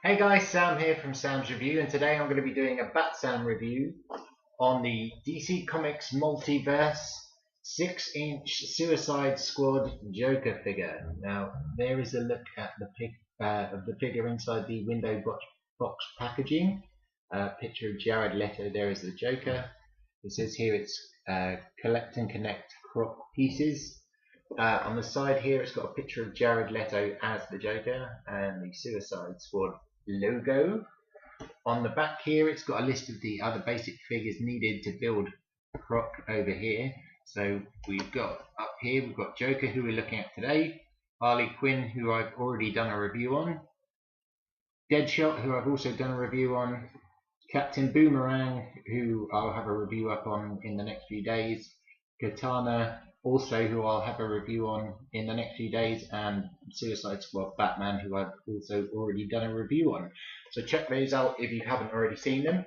Hey guys, Sam here from Sam's Review, and today I'm going to be doing a BATSAM review on the DC Comics Multiverse 6-inch Suicide Squad Joker figure. Now, there is a look at the figure inside the window box packaging. Picture of Jared Leto there is the Joker. It says here it's collect and connect crop pieces. On the side here it's got a picture of Jared Leto as the Joker and the Suicide Squad logo. On the back here it's got a list of the other basic figures needed to build Croc over here. So we've got up here, we've got Joker, who we're looking at today, Harley Quinn, who I've already done a review on, Deadshot, who I've also done a review on, Captain Boomerang, who I'll have a review up on in the next few days, Katana, also who I'll have a review on in the next few days, and Suicide Squad Batman, who I've also already done a review on. So check those out if you haven't already seen them.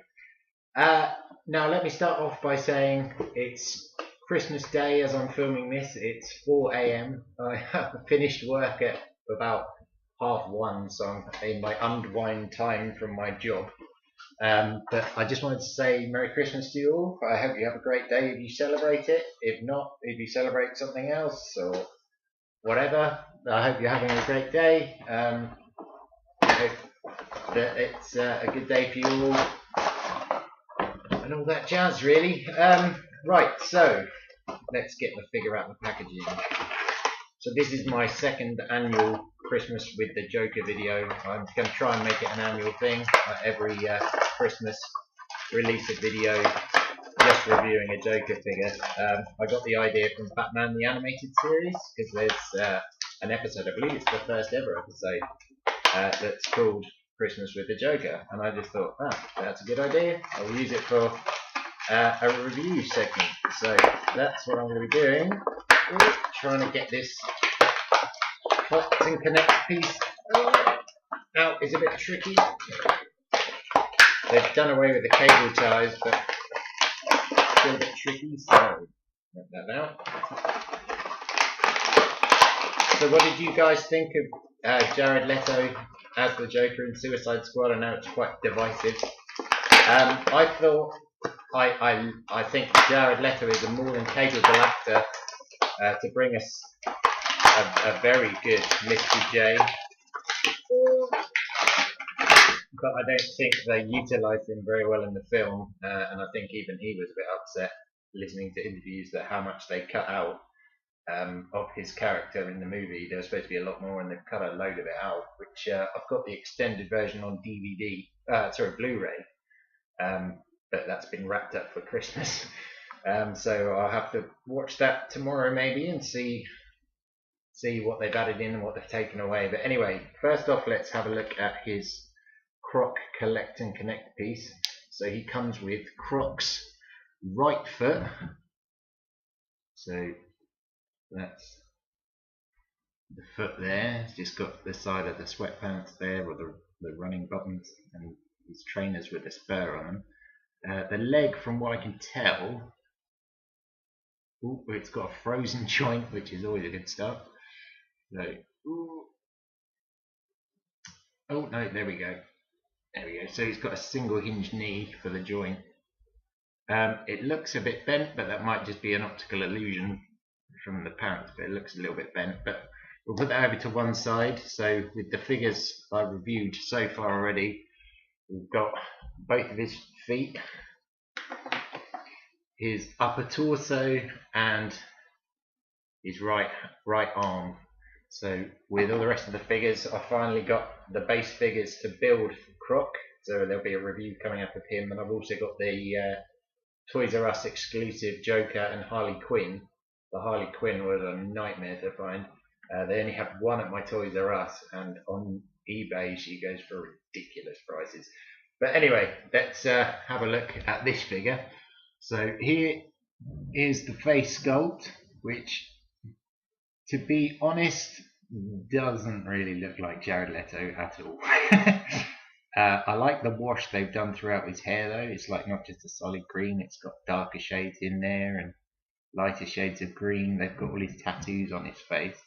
Now let me start off by saying it's Christmas Day as I'm filming this. It's 4 AM. I have finished work at about 1:30, so I'm in my unwind time from my job. But I just wanted to say Merry Christmas to you all. I hope you have a great day if you celebrate it. If not, if you celebrate something else or whatever, I hope you're having a great day. I hope that it's a good day for you all and all that jazz, really. Right, so let's get the figure out of the packaging. So this is my second annual Christmas with the Joker video. I'm going to try and make it an annual thing. Every Christmas release a video just reviewing a Joker figure. I got the idea from Batman the Animated Series, because there's an episode, I believe it's the first ever episode, that's called Christmas with the Joker. And I just thought, that's a good idea. I'll use it for a review segment. So that's what I'm going to be doing. Trying to get this collect and connect piece out is a bit tricky. They've done away with the cable ties, but still a bit tricky, so get that out. So what did you guys think of Jared Leto as the Joker in Suicide Squad? I know it's quite divisive. I thought I think Jared Leto is a more than capable actor to bring us a very good Mr. J, but I don't think they utilised him very well in the film, and I think even he was a bit upset listening to interviews that how much they cut out of his character in the movie. There was supposed to be a lot more, and they've cut a load of it out, which I've got the extended version on Blu-ray, but that's been wrapped up for Christmas. So I'll have to watch that tomorrow maybe and see what they've added in and what they've taken away. But anyway, first off, let's have a look at his Croc Collect and Connect piece. So he comes with Croc's right foot. So that's the foot there. It's just got the side of the sweatpants there, or the running buttons, and his trainers with a spur on them. The leg, from what I can tell, it's got a frozen joint, which is always a good start. So, oh no, there we go. There we go. So he's got a single hinge knee for the joint. It looks a bit bent, but that might just be an optical illusion from the pants, but it looks a little bit bent. But we'll put that over to one side. So with the figures I've reviewed so far already, we've got both of his feet, his upper torso, and his right arm. So with all the rest of the figures, I finally got the base figures to build Croc. So there'll be a review coming up of him, and I've also got the Toys R Us exclusive Joker and Harley Quinn. The Harley Quinn was a nightmare to find. They only have one at my Toys R Us, and on eBay she goes for ridiculous prices. But anyway, let's have a look at this figure. So here is the face sculpt, which, to be honest, doesn't really look like Jared Leto at all. I like the wash they've done throughout his hair though. It's like not just a solid green, it's got darker shades in there and lighter shades of green. They've got all his tattoos on his face.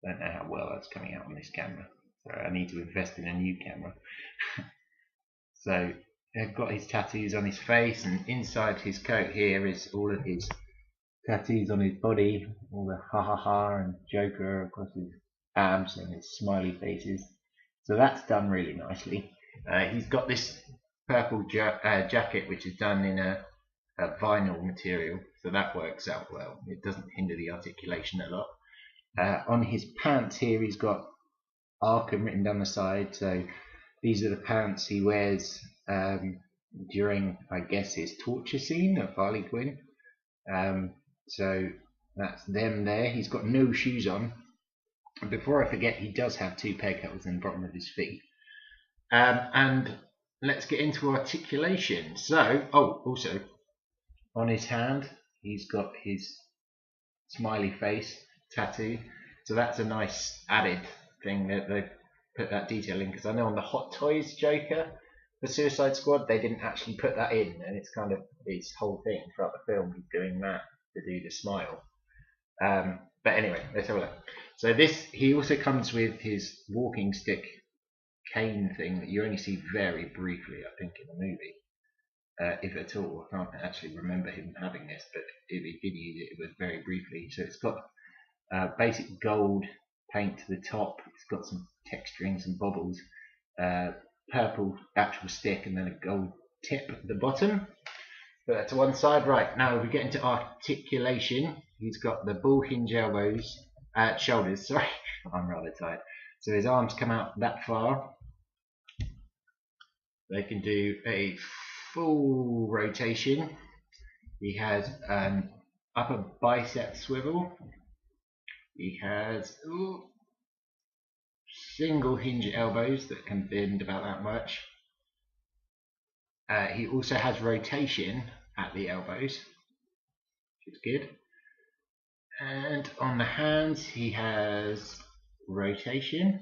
Don't know how well that's coming out on this camera. Sorry, I need to invest in a new camera. So I've got his tattoos on his face, and inside his coat here is all of his tattoos on his body, all the ha ha ha and Joker across his arms and his smiley faces. So that's done really nicely. He's got this purple jacket which is done in a vinyl material, so that works out well. It doesn't hinder the articulation a lot. On his pants here he's got Arkham written down the side, so these are the pants he wears during, I guess, his torture scene of Harley Quinn. So that's them there. He's got no shoes on. And before I forget, he does have 2 peg holes in the bottom of his feet. And let's get into articulation. So, also on his hand, he's got his smiley face tattoo. So that's a nice added thing that they put that detail in, because I know on the Hot Toys Joker, the Suicide Squad, they didn't actually put that in, and it's kind of his whole thing throughout the film. He's doing that to do the smile. But anyway, let's have a look. So he also comes with his walking stick cane thing that you only see very briefly, I think, in the movie, if at all. I can't actually remember him having this, but if he did use it, it was very briefly. So it's got basic gold paint to the top. It's got some texturing, some bobbles, purple actual stick, and then a gold tip at the bottom. Put that to one side. Right, now we get into articulation. He's got the bull hinge shoulders, sorry, I'm rather tired. So his arms come out that far. They can do a full rotation. He has an upper bicep swivel. He has single hinge elbows that can bend about that much. He also has rotation at the elbows, which is good. And on the hands he has rotation,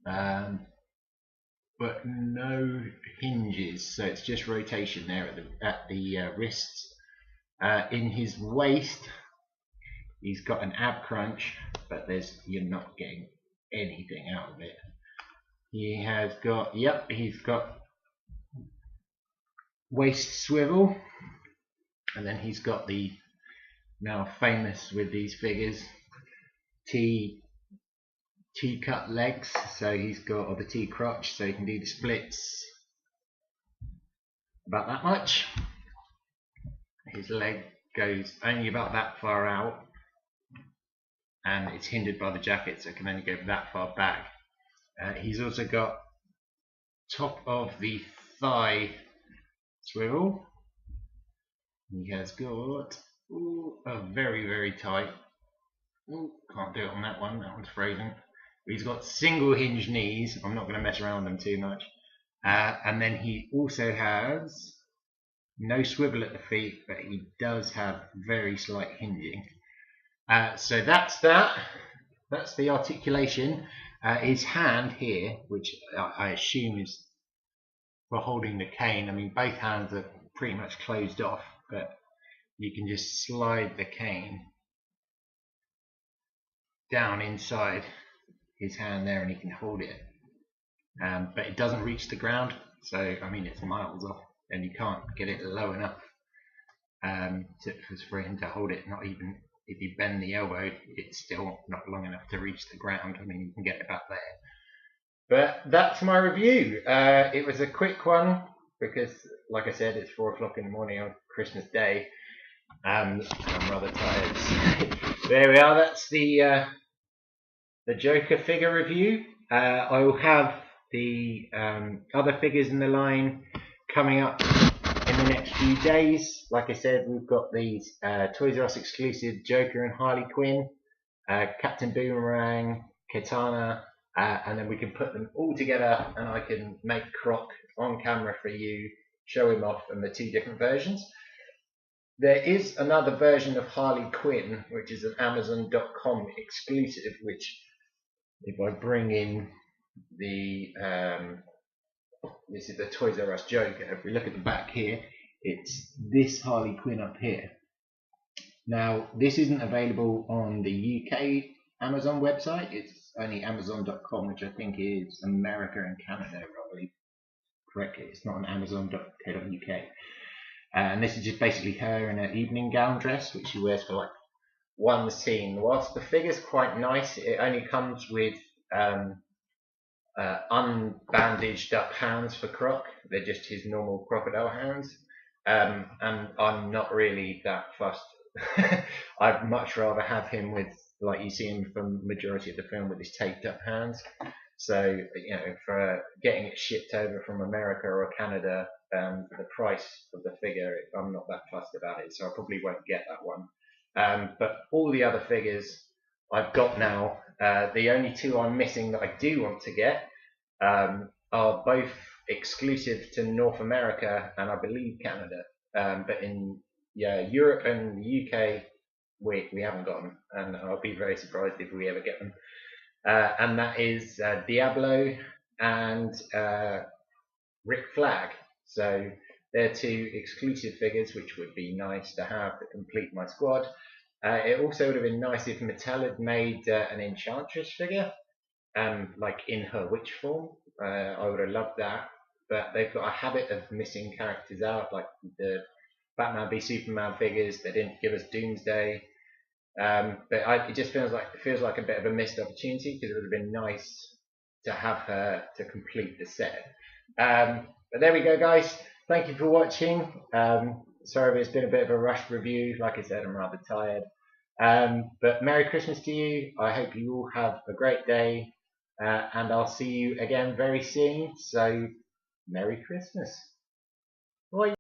but no hinges, so it's just rotation there at the wrists. In his waist he's got an ab crunch, but you're not getting anything out of it. He has got, he's got waist swivel, and then he's got the now famous with these figures T-cut legs, so he's got, or the T-crotch, so he can do the splits about that much. His leg goes only about that far out, and it's hindered by the jacket, so it can only go that far back. He's also got top of the thigh swivel. He has got a very, very tight, can't do it on that one, that one's frozen. He's got single hinge knees, I'm not going to mess around with them too much. And then he also has no swivel at the feet, but he does have very slight hinging. So that's the articulation. His hand here, which I assume is for holding the cane. I mean, both hands are pretty much closed off, but you can just slide the cane down inside his hand there and he can hold it. But it doesn't reach the ground, so I mean it's miles off, and you can't get it low enough for him to hold it. Not even if you bend the elbow, it's still not long enough to reach the ground. I mean, you can get it about there. But that's my review. It was a quick one because, like I said, it's 4 o'clock in the morning on Christmas Day. I'm rather tired. So there we are. That's the Joker figure review. I will have the other figures in the line coming up in the next few days. Like I said, we've got these Toys R Us exclusive Joker and Harley Quinn, Captain Boomerang, Katana, and then we can put them all together and I can make Croc on camera for you, show him off, and the 2 different versions. There is another version of Harley Quinn, which is an Amazon.com exclusive, which if I bring in the this is the Toys R Us Joker. If we look at the back here, it's this Harley Quinn up here. Now this isn't available on the UK Amazon website. It's only Amazon.com, which I think is America and Canada, if I believe correctly. It's not on Amazon.co.uk. And this is just basically her in an evening gown dress, which she wears for like one scene. Whilst the figure's quite nice, it only comes with unbandaged up hands for Croc. They're just his normal crocodile hands. And I'm not really that fussed. I'd much rather have him with, like you see him from majority of the film, with his taped up hands. So, you know, for getting it shipped over from America or Canada, for the price of the figure, I'm not that fussed about it, so I probably won't get that one. But all the other figures I've got now. The only two I'm missing that I do want to get are both exclusive to North America and I believe Canada. But in Europe and the UK, we haven't got them, and I'll be very surprised if we ever get them. And that is Diablo and Rick Flag. So they're two exclusive figures which would be nice to have to complete my squad. It also would have been nice if Mattel had made an Enchantress figure, like in her witch form. I would have loved that, but they've got a habit of missing characters out, like the Batman v Superman figures. They didn't give us Doomsday. But it just feels like a bit of a missed opportunity, because it would have been nice to have her to complete the set. But there we go, guys. Thank you for watching. Sorry if it's been a bit of a rushed review. Like I said, I'm rather tired. But Merry Christmas to you. I hope you all have a great day, and I'll see you again very soon. So, Merry Christmas. Bye.